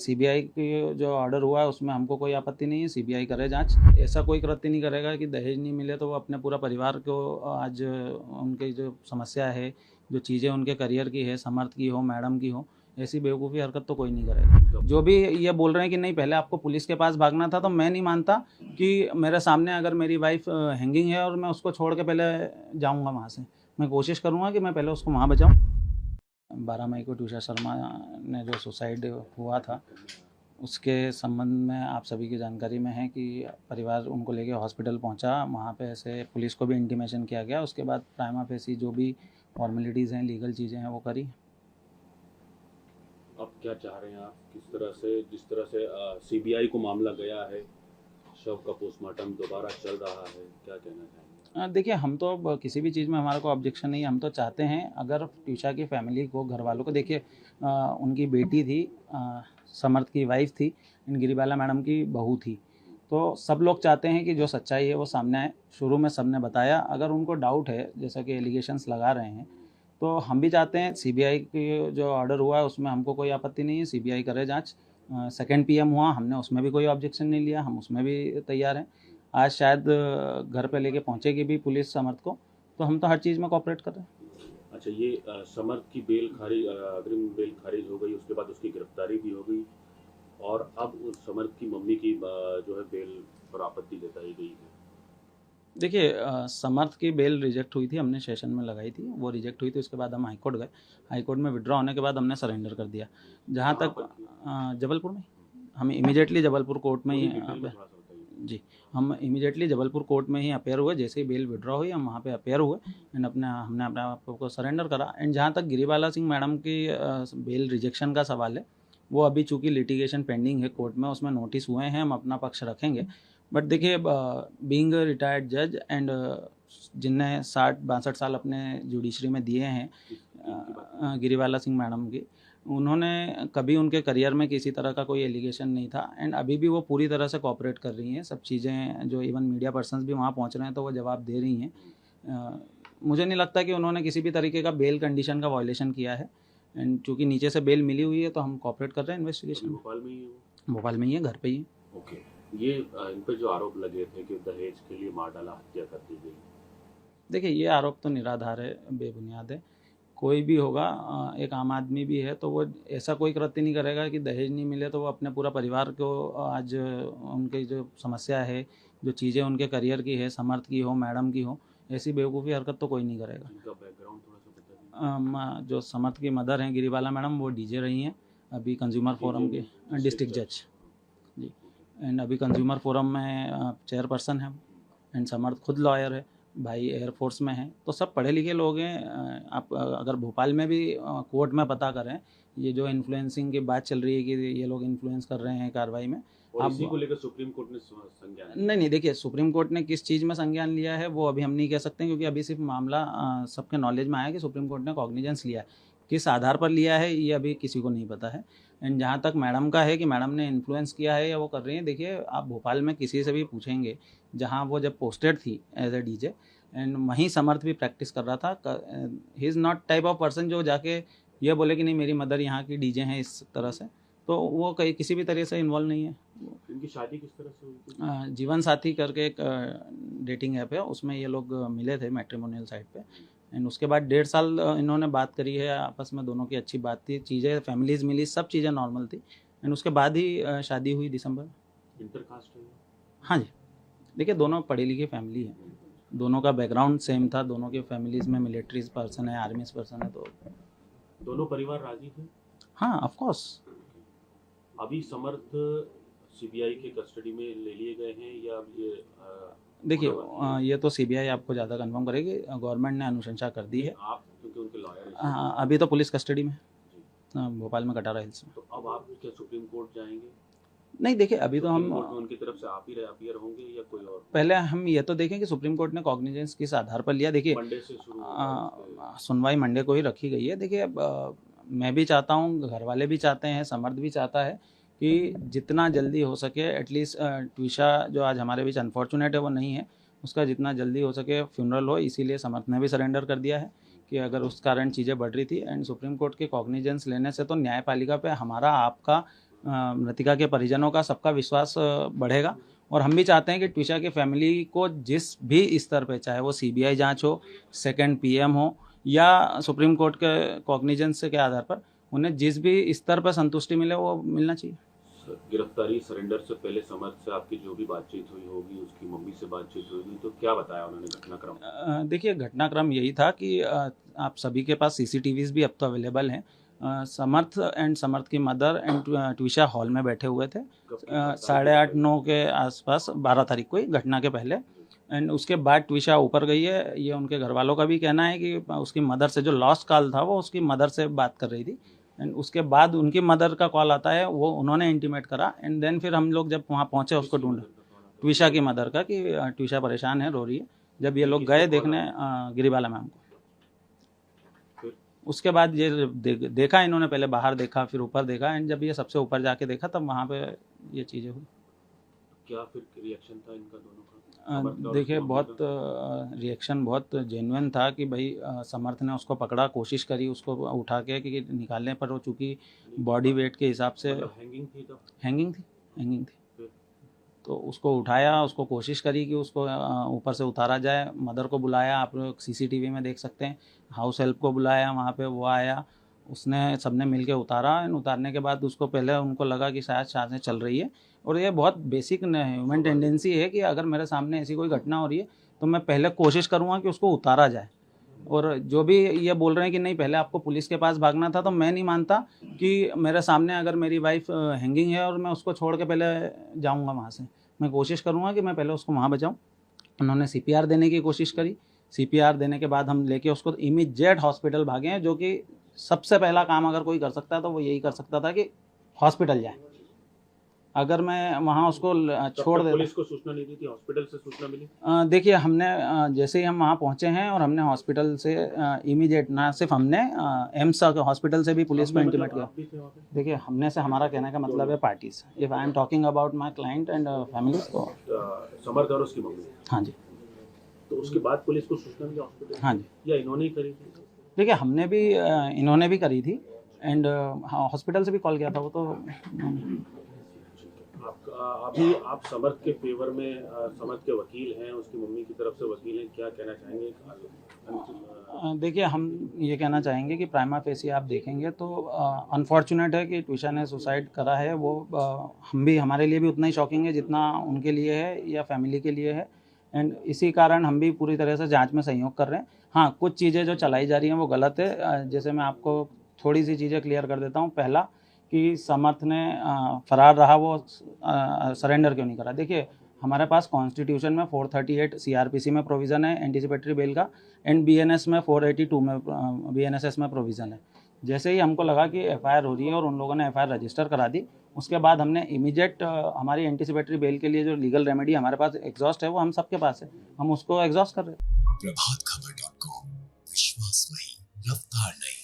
CBI की जो order हुआ है उसमें हमको कोई आपत्ति नहीं है, सीबीआई करे जांच। ऐसा कोई कृत्य नहीं करेगा कि दहेज नहीं मिले तो वो अपने पूरा परिवार को आज उनकी जो समस्या है, जो चीज़ें उनके करियर की है, समर्थ की हो, मैडम की हो, ऐसी बेवकूफ़ी हरकत तो कोई नहीं करेगा। जो भी ये बोल रहे हैं कि नहीं पहले आपको पुलिस के पास भागना था, तो मैं नहीं मानता कि मेरे सामने अगर मेरी वाइफ हैंगिंग है और मैं उसको छोड़ के पहले जाऊँगा वहाँ से। मैं कोशिश करूँगा कि मैं पहले उसको वहाँ बचाऊँ। 12 मई को ट्यूषा शर्मा ने जो सुसाइड हुआ था उसके संबंध में आप सभी की जानकारी में है कि परिवार उनको लेके हॉस्पिटल पहुंचा। वहाँ पे ऐसे पुलिस को भी इंटीमेशन किया गया। उसके बाद प्राइमा फेसी जो भी फॉर्मेलिटीज़ हैं, लीगल चीज़ें हैं, वो करी। अब क्या चाह रहे हैं आप? किस तरह से, जिस तरह से सीबीआई को मामला गया है, शव का पोस्टमार्टम दोबारा चल रहा है, क्या कहना चाहेंगे? देखिए, हम तो किसी भी चीज़ में हमारा को ऑब्जेक्शन नहीं है। हम तो चाहते हैं अगर ट्यूषा की फैमिली को, घर वालों को, देखिए उनकी बेटी थी, समर्थ की वाइफ थी, एंड गिरिबाला मैडम की बहू थी, तो सब लोग चाहते हैं कि जो सच्चाई है वो सामने आए। शुरू में सबने बताया, अगर उनको डाउट है जैसा कि एलिगेशंस लगा रहे हैं, तो हम भी चाहते हैं सीबीआई की जो ऑर्डर हुआ है उसमें हमको कोई आपत्ति नहीं है, सीबीआई करे जांच। सेकेंड पीएम हुआ, हमने उसमें भी कोई ऑब्जेक्शन नहीं लिया, हम उसमें भी तैयार हैं। आज शायद घर पे लेके पहुंचेगी भी पुलिस समर्थ को, तो हम तो हर चीज़ में कोऑपरेट कर रहे हैं। अच्छा, ये समर्थ की बेल खारिज, अग्रिम बेल खारिज हो गई, उसके बाद उसकी गिरफ्तारी भी हो गई, और अब उस समर्थ की मम्मी की जो है बेल पर आपत्ति जताई गई है। देखिए, समर्थ की बेल रिजेक्ट हुई थी, हमने सेशन में लगाई थी, वो रिजेक्ट हुई थी। उसके बाद हम हाईकोर्ट गए, हाईकोर्ट में विड्रॉ होने के बाद हमने सरेंडर कर दिया। जहाँ तक जबलपुर में, हम इमीडिएटली जबलपुर कोर्ट में ही जी, हम इमीडिएटली जबलपुर कोर्ट में ही अपेयर हुए। जैसे ही बेल विड्रॉ हुई हम वहाँ पे अपेयर हुए एंड हमने अपने आप को सरेंडर करा। एंड जहाँ तक गिरिबाला सिंह मैडम की बेल रिजेक्शन का सवाल है, वो अभी चूँकि लिटिगेशन पेंडिंग है कोर्ट में, उसमें नोटिस हुए हैं, हम अपना पक्ष रखेंगे। बट देखिए, बीइंग रिटायर्ड जज एंड जिनने 60-62 साल अपने जुडिशरी में दिए हैं, गिरिबाला सिंह मैडम की, उन्होंने कभी उनके करियर में किसी तरह का कोई एलिगेशन नहीं था एंड अभी भी वो पूरी तरह से कोऑपरेट कर रही हैं। सब चीज़ें जो इवन मीडिया पर्सन्स भी वहाँ पहुँच रहे हैं तो वो जवाब दे रही हैं। मुझे नहीं लगता कि उन्होंने किसी भी तरीके का बेल कंडीशन का वायलेशन किया है। एंड चूँकि नीचे से बेल मिली हुई है तो हम कोऑपरेट कर रहे हैं इन्वेस्टिगेशन में। भोपाल में ही है भोपाल में ही है, घर पे ही है। ओके। ये इन पर जो आरोप लगे थे कि दहेज के लिए मार डाला, हत्या कर दी गई, देखिए, ये आरोप तो निराधार है, बेबुनियाद है। कोई भी होगा, एक आम आदमी भी है, तो वो ऐसा कोई कृत्य नहीं करेगा कि दहेज नहीं मिले तो वो अपने पूरा परिवार को आज उनकी जो समस्या है, जो चीज़ें उनके करियर की है, समर्थ की हो, मैडम की हो, ऐसी बेवकूफ़ी हरकत तो कोई नहीं करेगा। इनका बैकग्राउंड थोड़ा सा बता दीजिए। जो समर्थ की मदर हैं गिरिबाला मैडम, वो डीजे रही हैं अभी कंज्यूमर फोरम के डिस्ट्रिक्ट जज जी। एंड अभी कंज्यूमर फोरम में चेयरपर्सन है। एंड समर्थ खुद लॉयर है, भाई एयरफोर्स में है, तो सब पढ़े लिखे लोग हैं। आप अगर भोपाल में भी कोर्ट में पता करें, ये जो इन्फ्लुएंसिंग की बात चल रही है कि ये लोग इन्फ्लुएंस कर रहे हैं कार्रवाई में, और इसी को लेकर सुप्रीम कोर्ट ने संज्ञान नहीं, देखिए, सुप्रीम कोर्ट ने किस चीज़ में संज्ञान लिया है वो अभी हम नहीं कह सकते, क्योंकि अभी सिर्फ मामला सबके नॉलेज में आया कि सुप्रीम कोर्ट ने कॉग्निजेंस लिया है। किस आधार पर लिया है ये अभी किसी को नहीं पता है। एंड जहाँ तक मैडम का है कि मैडम ने इन्फ्लुएंस किया है या वो कर रही हैं, देखिए, आप भोपाल में किसी से भी पूछेंगे, जहाँ वो जब पोस्टेड थी एज ए डीजे एंड वहीं समर्थ भी प्रैक्टिस कर रहा था, he is not type of person जो जाके ये बोले कि नहीं मेरी मदर यहाँ की डीजे हैं इस तरह से, तो वो कहीं किसी भी तरह से इन्वॉल्व नहीं है। इनकी शादी किस तरह से हुई थी? जीवन साथी करके एक डेटिंग ऐप है, उसमें ये लोग मिले थे मैट्रिमोनियल साइट पे। एंड उसके बाद 1.5 साल इन्होंने बात करी है आपस में, दोनों की अच्छी बात थी, चीज़ें फैमिलीज मिली, सब चीज़ें नॉर्मल थी। एंड उसके बाद ही शादी हुई दिसंबर। इंटरकास्ट है? हाँ जी, देखिए, दोनों पढ़ी लिखी फैमिली है, दोनों का बैकग्राउंड सेम था, दोनों की फैमिलीज में मिलिट्रीज पर्सन है, आर्मीज पर्सन है, तो दोनों परिवार राजी थे? हाँ, ऑफ कोर्स। अभी समर्थ सीबीआई के कस्टडी में ले लिए गए हैं या ये देखिए, ये तो सीबीआई आपको ज़्यादा कंफर्म करेगी, गवर्नमेंट ने अनुशंसा कर दी है। आप क्योंकि उनके लॉयर हैं। हाँ, अभी तो पुलिस कस्टडी में, भोपाल में कटारा हिल्स में। तो अब आप क्या सुप्रीम कोर्ट जाएंगे? नहीं, देखिए, अभी तो हम उनकी तरफ से आप ही अपीयर होंगे या कोई और? पहले हम ये तो देखें कि सुप्रीम कोर्ट ने कॉग्निजेंस किस आधार पर लिया। देखिए, मंडे से शुरू सुनवाई मंडे को ही रखी गई है। देखिए, अब मैं भी चाहता हूँ, घर वाले भी चाहते हैं, समर्थ भी चाहता है कि जितना जल्दी हो सके, एटलीस्ट ट्यूषा जो आज हमारे बीच अनफॉर्चुनेट है वो नहीं है, उसका जितना जल्दी हो सके फ्यूनरल हो। इसीलिए समर्थ ने भी सरेंडर कर दिया है कि अगर उस कारण चीज़ें बढ़ रही थी। एंड सुप्रीम कोर्ट के कॉग्निजेंस लेने से तो न्यायपालिका पे हमारा आपका मृतिका के परिजनों का, सबका विश्वास बढ़ेगा। और हम भी चाहते हैं कि ट्विशा की फैमिली को जिस भी स्तर पे, चाहे वो सीबीआई जांच हो, सेकंड पीएम हो, या सुप्रीम कोर्ट के कॉग्निजेंस के आधार पर उन्हें जिस भी स्तर पर संतुष्टि मिले वो मिलना चाहिए। गिरफ्तारी सरेंडर से पहले समर्थ से आपकी जो भी बातचीत हुई होगी, उसकी मम्मी से बातचीत हुई होगी, तो क्या बताया उन्होंने घटनाक्रम? देखिए, घटनाक्रम यही था कि आप सभी के पास सीसीटीवीज भी अब तो अवेलेबल हैं। समर्थ एंड समर्थ की मदर एंड ट्विशा हॉल में बैठे हुए थे 8:30-9 के आसपास, 12 तारीख को ही, घटना के पहले। एंड उसके बाद ट्विशा ऊपर गई है। ये उनके घर वालों का भी कहना है कि उसकी मदर से जो लॉस्ट कॉल था वो उसकी मदर से बात कर रही थी। एंड उसके बाद उनकी मदर का कॉल आता है, वो उन्होंने इंटीमेट करा। एंड देन फिर हम लोग जब वहाँ पहुँचे उसको ढूंढा, ट्विशा की मदर का, कि ट्विशा परेशान है, रो रही है। जब ये लोग गए देखने गिरिबाला मैम को, उसके बाद ये देखा इन्होंने, पहले बाहर देखा फिर ऊपर देखा। एंड जब ये सबसे ऊपर जाके देखा तब वहाँ पे ये चीज़ें हुई। क्या फिर रिएक्शन था इनका दोनों का? देखिए, बहुत रिएक्शन बहुत जेन्युइन था कि भाई समर्थ ने उसको पकड़ा, कोशिश करी उसको उठा के कि निकालने पर, वो चूँकि बॉडी वेट के हिसाब से हैंगिंग थी तब? हैंगिंग थी। तो उसको उठाया, उसको कोशिश करी कि उसको ऊपर से उतारा जाए। मदर को बुलाया, आप लोग सीसीटीवी में देख सकते हैं। हाउस हेल्प को बुलाया, वहाँ पे वो आया, उसने सबने मिलके उतारा। उतारने के बाद उसको, पहले उनको लगा कि शायद सांसें चल रही है। और ये बहुत बेसिक ह्यूमन टेंडेंसी है कि अगर मेरे सामने ऐसी कोई घटना हो रही है तो मैं पहले कोशिश करूँगा कि उसको उतारा जाए। और जो भी ये बोल रहे हैं कि नहीं पहले आपको पुलिस के पास भागना था, तो मैं नहीं मानता कि मेरे सामने अगर मेरी वाइफ हैंगिंग है और मैं उसको छोड़ के पहले जाऊंगा वहाँ से। मैं कोशिश करूंगा कि मैं पहले उसको वहाँ बचाऊं। उन्होंने सीपीआर देने की कोशिश करी। सीपीआर देने के बाद हम लेके उसको इमीडिएट हॉस्पिटल भागे हैं, जो कि सबसे पहला काम अगर कोई कर सकता है तो वो यही कर सकता था कि हॉस्पिटल जाए। अगर मैं वहाँ उसको छोड़ देता। पुलिस को सूचना नहीं दी थी? हॉस्पिटल से सूचना मिली? देखिए, हमने जैसे ही हम वहाँ पहुँचे हैं और हमने हॉस्पिटल से इमीडिएट, ना सिर्फ हमने, एम्स हॉस्पिटल से भी पुलिस को इंटीमेट किया। देखिए, हमने से हमारा कहने का मतलब है parties. If I am talking about my client and families, तो समर्थ और उसकी मम्मी। हाँ जी। तो उसके बाद पुलिस को सूचना मिली हॉस्पिटल? हाँ जी। या इन्होंने ही करी थी? देखिए, हमने भी, इन्होंने भी करी थी। एंड हॉस्पिटल से भी कॉल किया था वो तो। अभी आप समर्थ के फेवर में, समर्थ के वकील हैं, उसकी मम्मी की तरफ से वकील हैं, क्या कहना चाहेंगे? देखिए, हम ये कहना चाहेंगे कि प्राइमा फेसी आप देखेंगे तो अनफॉर्चुनेट है कि ट्विशा ने सुसाइड करा है। वो हम भी, हमारे लिए भी उतना ही शॉकिंग है जितना उनके लिए है या फैमिली के लिए है। एंड इसी कारण हम भी पूरी तरह से जांच में सहयोग कर रहे हैं। हाँ, कुछ चीज़ें जो चलाई जा रही हैं वो गलत है। जैसे मैं आपको थोड़ी सी चीज़ें क्लियर कर देता हूँ। पहला कि समर्थ ने फरार रहा, वो सरेंडर क्यों नहीं करा। देखिए, हमारे पास कॉन्स्टिट्यूशन में 438 सीआरपीसी में प्रोविज़न है एंटीसिपेटरी बेल का, एंड बीएनएस में 482 में, बीएनएसएस में प्रोविज़न है। जैसे ही हमको लगा कि एफआईआर हो रही है और उन लोगों ने एफआईआर रजिस्टर करा दी, उसके बाद हमने इमीडिएट हमारी एंटीसिपेटरी बेल के लिए जो लीगल रेमेडी हमारे पास एग्जॉस्ट है वो हम सबके पास है, हम उसको एग्जॉस्ट कर रहे हैं। प्रभातखबर.com, विश्वास नहीं, रफ्तार नहीं।